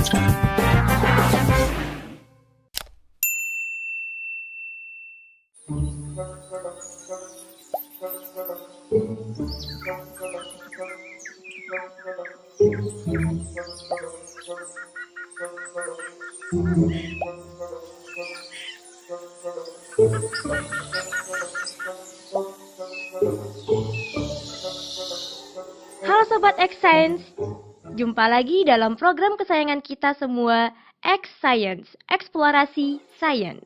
Halo Sobat X Science, jumpa lagi dalam program kesayangan kita semua, X Science, Eksplorasi Sains.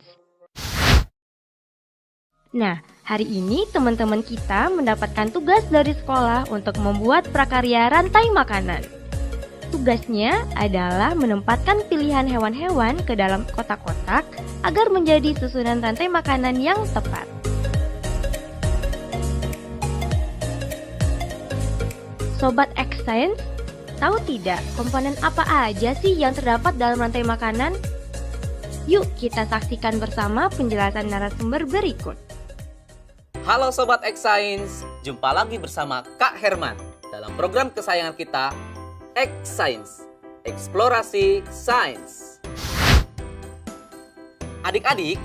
Nah, hari ini teman-teman kita mendapatkan tugas dari sekolah untuk membuat prakarya rantai makanan. Tugasnya adalah menempatkan pilihan hewan-hewan ke dalam kotak-kotak agar menjadi susunan rantai makanan yang tepat. Sobat X Science, tahu tidak komponen apa aja sih yang terdapat dalam rantai makanan? Yuk kita saksikan bersama penjelasan narasumber berikut. Halo Sobat X Science, jumpa lagi bersama Kak Herman dalam program kesayangan kita, X Science, Eksplorasi Sains. Adik-adik,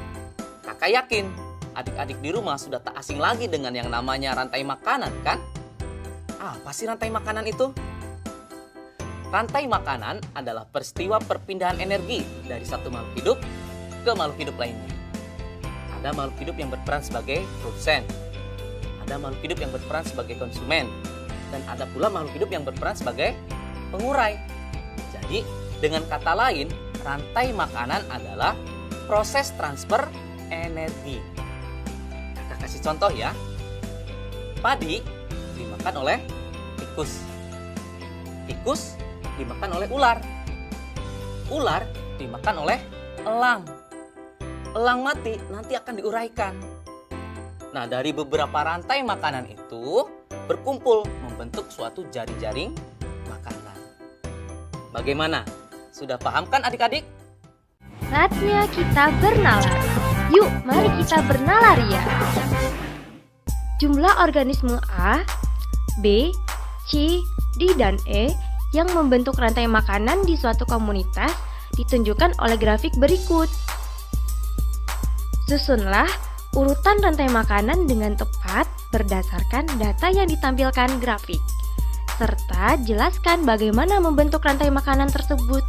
kakak yakin adik-adik di rumah sudah tak asing lagi dengan yang namanya rantai makanan, kan? Apa sih rantai makanan itu? Rantai makanan adalah peristiwa perpindahan energi dari satu makhluk hidup ke makhluk hidup lainnya. Ada makhluk hidup yang berperan sebagai produsen, ada makhluk hidup yang berperan sebagai konsumen, dan ada pula makhluk hidup yang berperan sebagai pengurai. Jadi, dengan kata lain, rantai makanan adalah proses transfer energi. Kakak kasih contoh ya. Padi dimakan oleh tikus. Tikus dimakan oleh ular. Ular dimakan oleh elang. Elang mati nanti akan diuraikan. Nah, dari beberapa rantai makanan itu berkumpul membentuk suatu jaring-jaring makanan. Bagaimana? Sudah paham kan adik-adik? Saatnya kita bernalar. Yuk, mari kita bernalar ya. Jumlah organisme A, B, C, D, dan E yang membentuk rantai makanan di suatu komunitas ditunjukkan oleh grafik berikut. Susunlah urutan rantai makanan dengan tepat berdasarkan data yang ditampilkan grafik, serta jelaskan bagaimana membentuk rantai makanan tersebut.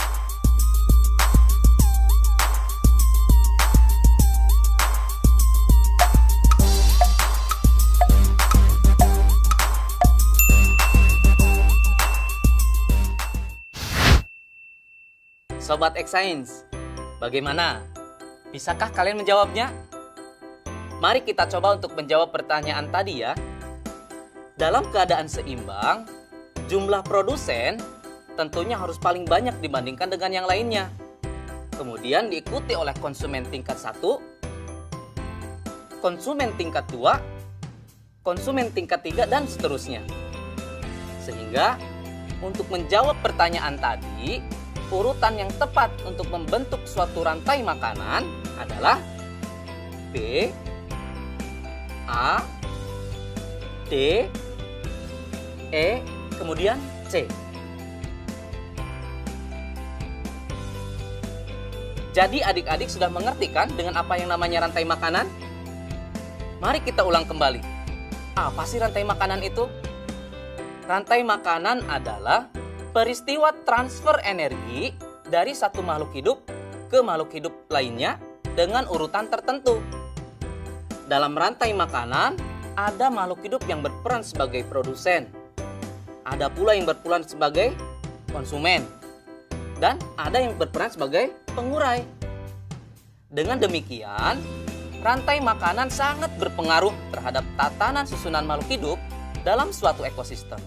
Sobat X Science, bagaimana? Bisakah kalian menjawabnya? Mari kita coba untuk menjawab pertanyaan tadi ya. Dalam keadaan seimbang, jumlah produsen tentunya harus paling banyak dibandingkan dengan yang lainnya. Kemudian diikuti oleh konsumen tingkat 1, konsumen tingkat 2, konsumen tingkat 3, dan seterusnya. Sehingga untuk menjawab pertanyaan tadi, urutan yang tepat untuk membentuk suatu rantai makanan adalah B, A, D, E, kemudian C. Jadi adik-adik sudah mengerti kan dengan apa yang namanya rantai makanan? Mari kita ulang kembali. Apa sih rantai makanan itu? Rantai makanan adalah peristiwa transfer energi dari satu makhluk hidup ke makhluk hidup lainnya dengan urutan tertentu. Dalam rantai makanan, ada makhluk hidup yang berperan sebagai produsen, ada pula yang berperan sebagai konsumen, dan ada yang berperan sebagai pengurai. Dengan demikian, rantai makanan sangat berpengaruh terhadap tatanan susunan makhluk hidup dalam suatu ekosistem.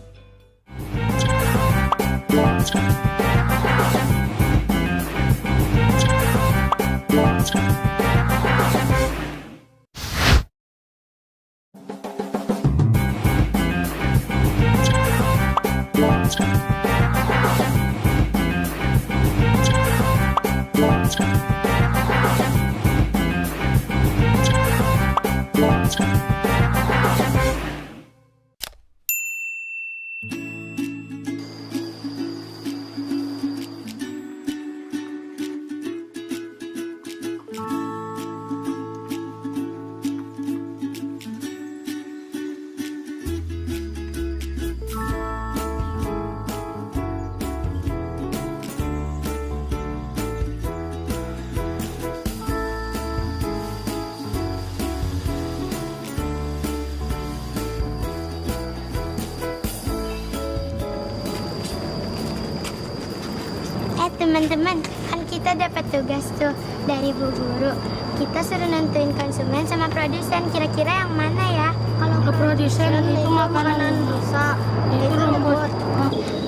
Teman-teman, kan kita dapat tugas tuh dari Bu Guru. Kita suruh nentuin konsumen sama produsen, kira-kira yang mana ya? Kalau produsen itu makanan rusak, itu rumput.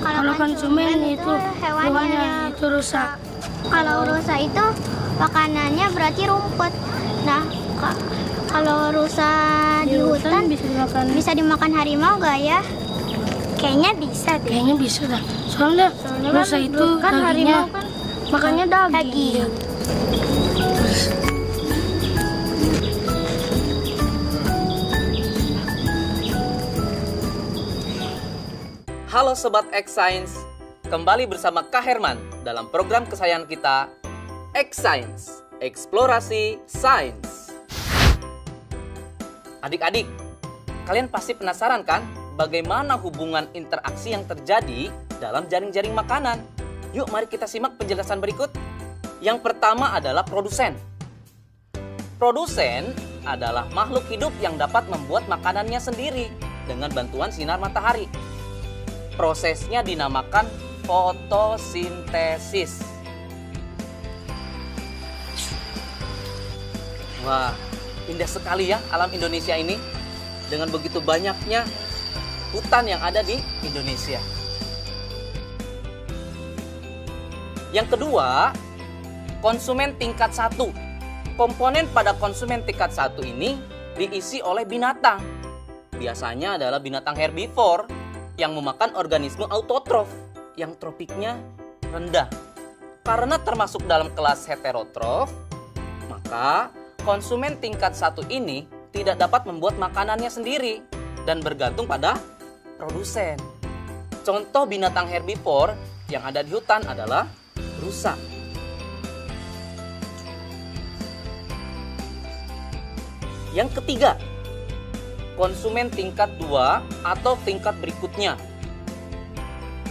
Kalau konsumen itu hewannya itu rusak. Kalau rusak itu makanannya berarti rumput. Nah, kalau rusak di hutan bisa dimakan harimau gak ya? Kayaknya bisa deh. Kayaknya bisa dah. Soalnya rusa itu kan harimau kan makannya daging. Halo Sobat X Science, kembali bersama Kak Herman dalam program kesayangan kita, X Science, Eksplorasi Sains. Adik-adik, kalian pasti penasaran kan bagaimana hubungan interaksi yang terjadi dalam jaring-jaring makanan? Yuk mari kita simak penjelasan berikut. Yang pertama adalah produsen. Produsen adalah makhluk hidup yang dapat membuat makanannya sendiri dengan bantuan sinar matahari. Prosesnya dinamakan fotosintesis. Wah, indah sekali ya alam Indonesia ini. Dengan begitu banyaknya hutan yang ada di Indonesia. Yang kedua, konsumen tingkat 1. Komponen pada konsumen tingkat 1 ini diisi oleh binatang. Biasanya adalah binatang herbivore yang memakan organisme autotrof yang tropiknya rendah. Karena termasuk dalam kelas heterotrof, maka konsumen tingkat 1 ini tidak dapat membuat makanannya sendiri dan bergantung pada produsen. Contoh binatang herbivore yang ada di hutan adalah rusa. Yang ketiga, konsumen tingkat 2 atau tingkat berikutnya,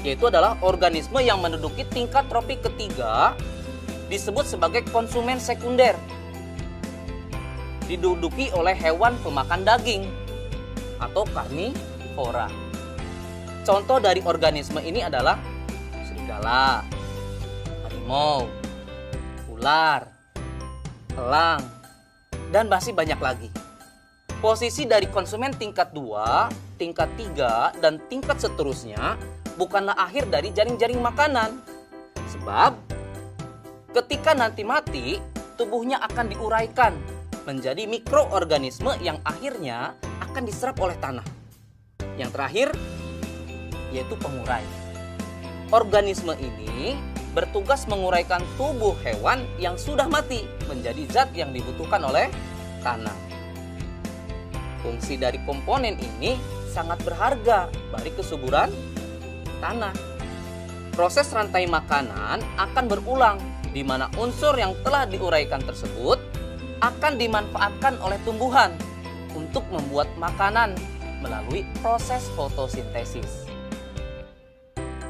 yaitu adalah organisme yang menduduki tingkat tropik ketiga, disebut sebagai konsumen sekunder. Diduduki oleh hewan pemakan daging atau karnivora. Contoh dari organisme ini adalah serigala, harimau, ular, elang, dan masih banyak lagi. Posisi dari konsumen tingkat 2, tingkat 3, dan tingkat seterusnya bukanlah akhir dari jaring-jaring makanan. Sebab ketika nanti mati, tubuhnya akan diuraikan menjadi mikroorganisme yang akhirnya akan diserap oleh tanah. Yang terakhir, yaitu pengurai. Organisme ini bertugas menguraikan tubuh hewan yang sudah mati menjadi zat yang dibutuhkan oleh tanah. Fungsi dari komponen ini sangat berharga bagi kesuburan tanah. Proses rantai makanan akan berulang, di mana unsur yang telah diuraikan tersebut akan dimanfaatkan oleh tumbuhan untuk membuat makanan melalui proses fotosintesis.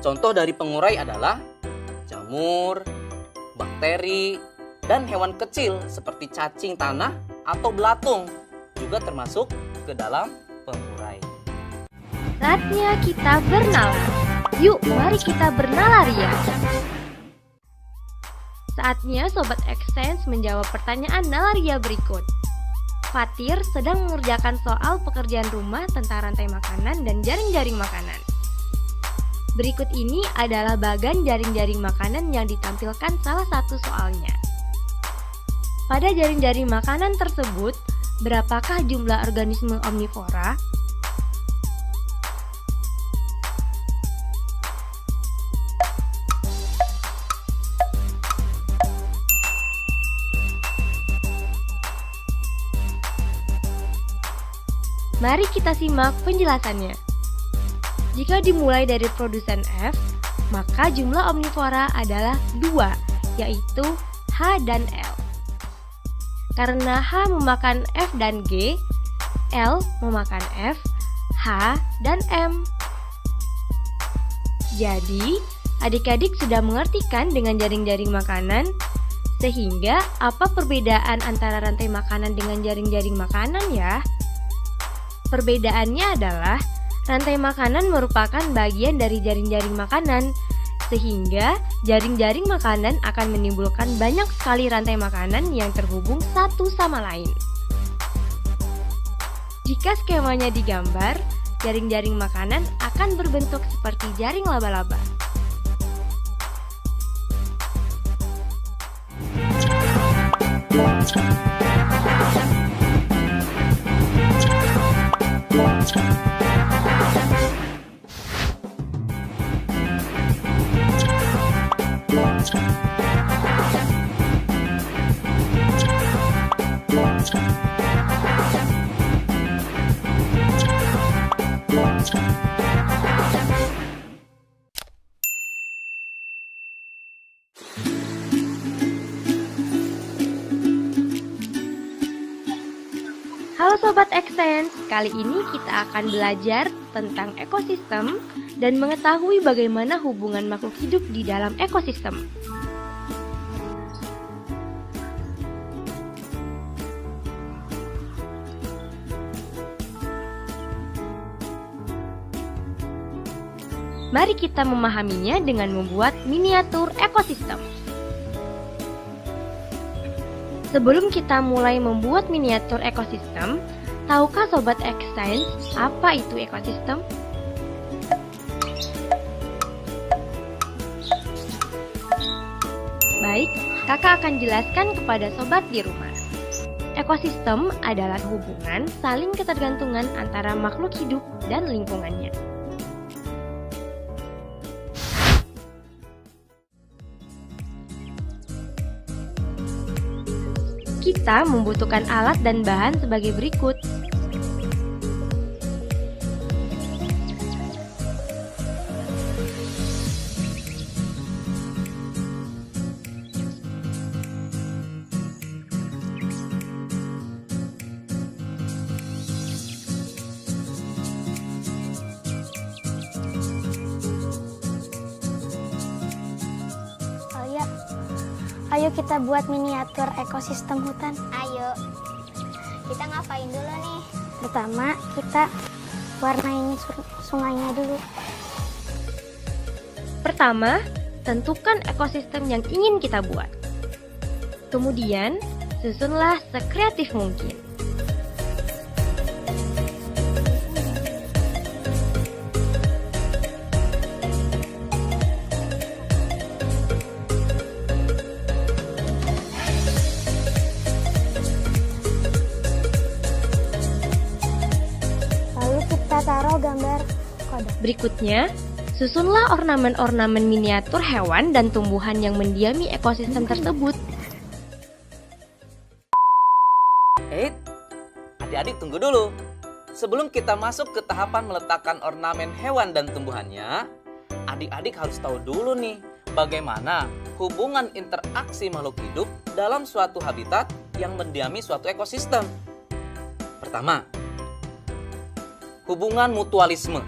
Contoh dari pengurai adalah jamur, bakteri, dan hewan kecil seperti cacing tanah atau belatung juga termasuk ke dalam pengurai. Saatnya kita bernalar. Yuk, mari kita bernalaria. Saatnya Sobat X Science menjawab pertanyaan nalaria berikut. Fatir sedang mengerjakan soal pekerjaan rumah tentang rantai makanan dan jaring-jaring makanan. Berikut ini adalah bagan jaring-jaring makanan yang ditampilkan salah satu soalnya. Pada jaring-jaring makanan tersebut, berapakah jumlah organisme omnivora? Mari kita simak penjelasannya. Jika dimulai dari produsen F, maka jumlah omnivora adalah 2, yaitu H dan L. Karena H memakan F dan G, L memakan F, H, dan M. Jadi, adik-adik sudah mengerti kan dengan jaring-jaring makanan? Sehingga, apa perbedaan antara rantai makanan dengan jaring-jaring makanan ya? Perbedaannya adalah rantai makanan merupakan bagian dari jaring-jaring makanan Sehingga jaring-jaring makanan akan menimbulkan banyak sekali rantai makanan yang terhubung satu sama lain. Jika skemanya digambar, jaring-jaring makanan akan berbentuk seperti jaring laba-laba. Halo Sobat Extens, kali ini kita akan belajar tentang ekosistem dan mengetahui bagaimana hubungan makhluk hidup di dalam ekosistem. Mari kita memahaminya dengan membuat miniatur ekosistem. Sebelum kita mulai membuat miniatur ekosistem, tahukah Sobat Extens apa itu ekosistem? Baik, kakak akan jelaskan kepada sobat di rumah. Ekosistem adalah hubungan saling ketergantungan antara makhluk hidup dan lingkungannya. Kita membutuhkan alat dan bahan sebagai berikut. Ayo kita buat miniatur ekosistem hutan. Ayo. Kita ngapain dulu nih? Pertama, kita warnain sungainya dulu. Pertama, tentukan ekosistem yang ingin kita buat. Kemudian, susunlah sekreatif mungkin. Taruh gambar kodok. Berikutnya, susunlah ornamen-ornamen miniatur hewan dan tumbuhan yang mendiami ekosistem tersebut. Adik-adik tunggu dulu. Sebelum kita masuk ke tahapan meletakkan ornamen hewan dan tumbuhannya, adik-adik harus tahu dulu nih, bagaimana hubungan interaksi makhluk hidup dalam suatu habitat yang mendiami suatu ekosistem. Pertama, hubungan mutualisme.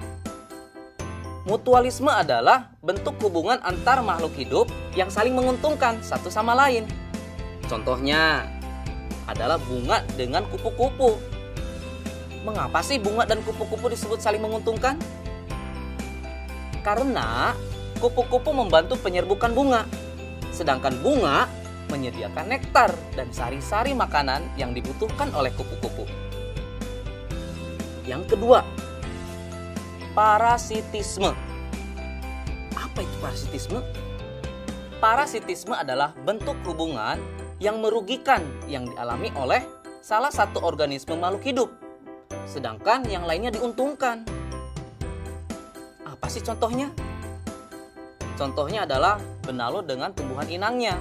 Mutualisme adalah bentuk hubungan antar makhluk hidup yang saling menguntungkan satu sama lain. Contohnya adalah bunga dengan kupu-kupu. Mengapa sih bunga dan kupu-kupu disebut saling menguntungkan? Karena kupu-kupu membantu penyerbukan bunga, sedangkan bunga menyediakan nektar dan sari-sari makanan yang dibutuhkan oleh kupu-kupu. Yang kedua, parasitisme. Apa itu parasitisme? Parasitisme adalah bentuk hubungan yang merugikan yang dialami oleh salah satu organisme makhluk hidup, sedangkan yang lainnya diuntungkan. Apa sih contohnya? Contohnya adalah benalu dengan tumbuhan inangnya.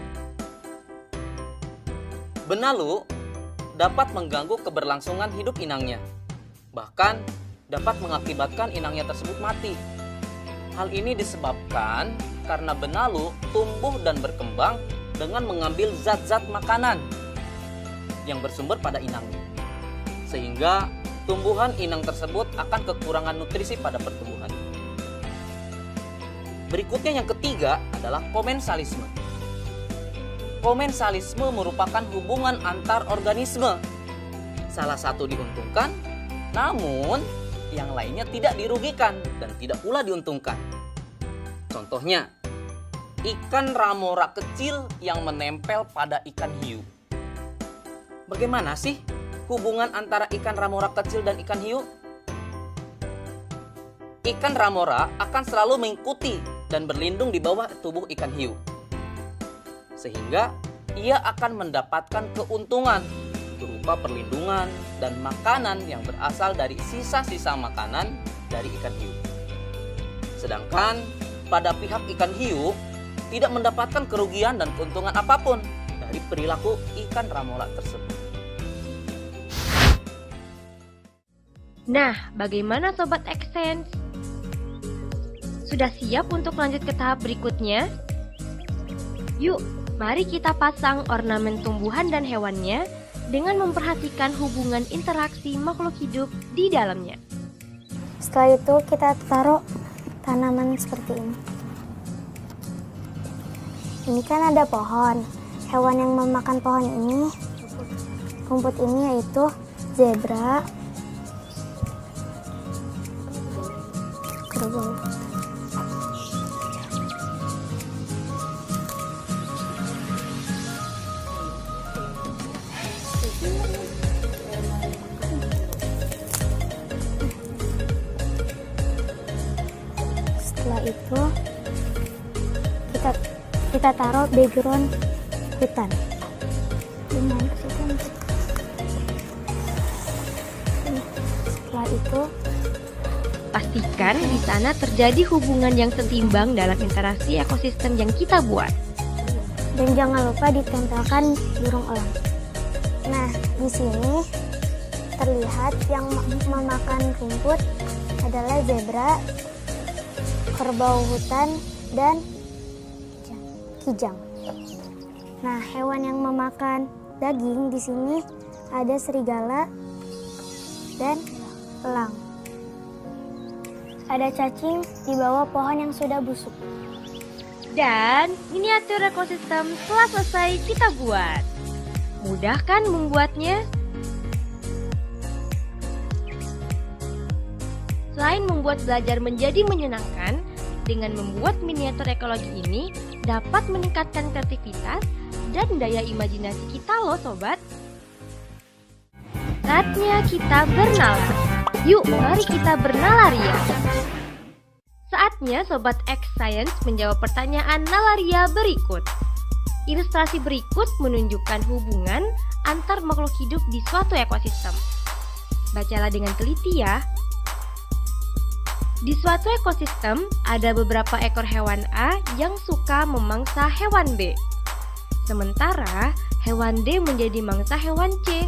Benalu dapat mengganggu keberlangsungan hidup inangnya. Bahkan dapat mengakibatkan inangnya tersebut mati. Hal ini disebabkan karena benalu tumbuh dan berkembang dengan mengambil zat-zat makanan yang bersumber pada inangnya. Sehingga tumbuhan inang tersebut akan kekurangan nutrisi pada pertumbuhan. Berikutnya yang ketiga adalah komensalisme. Komensalisme merupakan hubungan antar organisme. Salah satu diuntungkan, namun yang lainnya tidak dirugikan dan tidak pula diuntungkan. Contohnya, ikan ramora kecil yang menempel pada ikan hiu. Bagaimana sih hubungan antara ikan ramora kecil dan ikan hiu? Ikan ramora akan selalu mengikuti dan berlindung di bawah tubuh ikan hiu, sehingga ia akan mendapatkan keuntungan berupa perlindungan dan makanan yang berasal dari sisa-sisa makanan dari ikan hiu. Sedangkan pada pihak ikan hiu tidak mendapatkan kerugian dan keuntungan apapun dari perilaku ikan ramora tersebut. Nah, bagaimana Sobat Xsense? Sudah siap untuk lanjut ke tahap berikutnya? Yuk, mari kita pasang ornamen tumbuhan dan hewannya dengan memperhatikan hubungan interaksi makhluk hidup di dalamnya. Setelah itu kita taruh tanaman seperti ini. Ini kan ada pohon. Hewan yang memakan pohon ini, rumput ini yaitu zebra, kerbau. Setelah itu kita taruh background hutan. Setelah itu Pastikan di sana terjadi hubungan yang setimbang dalam interaksi ekosistem yang kita buat. dan jangan lupa ditempelkan burung elang. Nah, di sini terlihat yang memakan rumput adalah zebra, kerbau hutan, dan kijang. Nah, hewan yang memakan daging di sini ada serigala dan elang. Ada cacing di bawah pohon yang sudah busuk. Dan miniatur ekosistem telah selesai kita buat. Mudah kan membuatnya? Selain membuat belajar menjadi menyenangkan, dengan membuat miniatur ekologi ini dapat meningkatkan kreativitas dan daya imajinasi kita loh sobat. Saatnya kita bernalar. Yuk, mari kita bernalaria. Saatnya Sobat X Science menjawab pertanyaan nalaria berikut. Ilustrasi berikut menunjukkan hubungan antar makhluk hidup di suatu ekosistem. Bacalah dengan teliti ya. Di suatu ekosistem ada beberapa ekor hewan A yang suka memangsa hewan B. Sementara hewan D menjadi mangsa hewan C.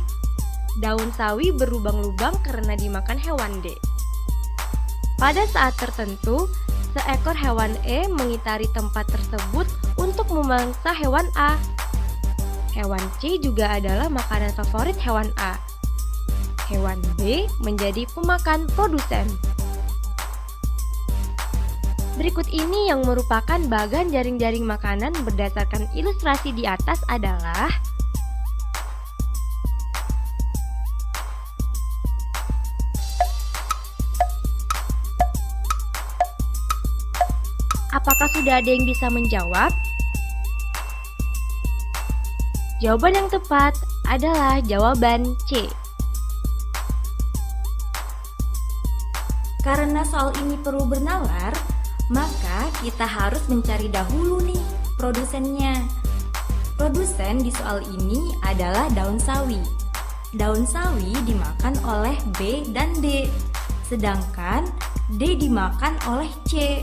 Daun sawi berlubang-lubang karena dimakan hewan D. Pada saat tertentu, seekor hewan E mengitari tempat tersebut untuk memangsa hewan A. Hewan C juga adalah makanan favorit hewan A. Hewan B menjadi pemakan produsen. Berikut ini yang merupakan bagan jaring-jaring makanan berdasarkan ilustrasi di atas adalah apakah sudah ada yang bisa menjawab? Jawaban yang tepat adalah jawaban C. Karena soal ini perlu bernalar, maka kita harus mencari dahulu nih produsennya. Produsen di soal ini adalah daun sawi. Daun sawi dimakan oleh B dan D, sedangkan D dimakan oleh C.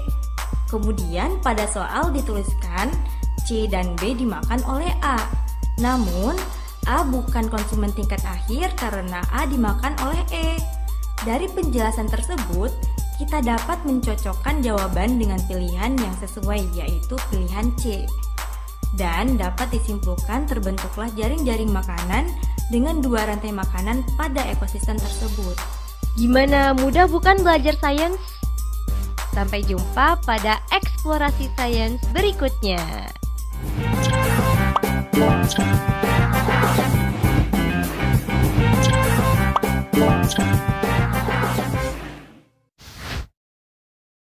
Kemudian pada soal dituliskan C dan B dimakan oleh A. Namun A bukan konsumen tingkat akhir karena A dimakan oleh E. Dari penjelasan tersebut, kita dapat mencocokkan jawaban dengan pilihan yang sesuai, yaitu pilihan C. Dan dapat disimpulkan terbentuklah jaring-jaring makanan dengan dua rantai makanan pada ekosistem tersebut. Gimana, mudah bukan belajar sains? Sampai jumpa pada eksplorasi sains berikutnya.